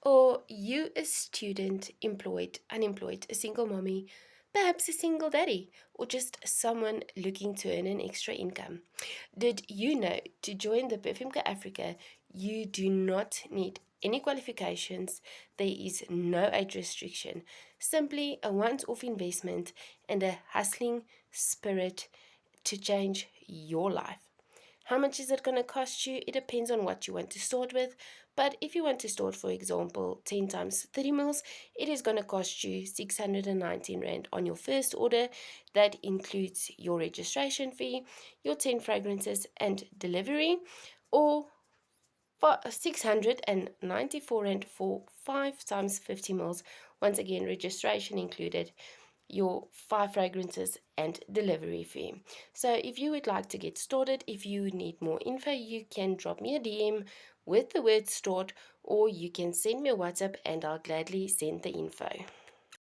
Or you, a student, employed, unemployed, a single mommy, perhaps a single daddy, or just someone looking to earn an extra income. Did you know to join the Perfumka Africa, you do not need any qualifications, there is no age restriction, simply a once-off investment and a hustling spirit to change your life. How much is it going to cost you? It depends on what you want to start with. But if you want to start, for example, 10 times 30 mils, it is going to cost you 619 Rand on your first order. That includes your registration fee, your 10 fragrances, and delivery, or for 694 Rand for 5 times 50 mils. Once again, registration included, your 5 fragrances and delivery fee. So if you would like to get started, if you need more info, you can drop me a DM with the word start, or you can send me a WhatsApp and I'll gladly send the info.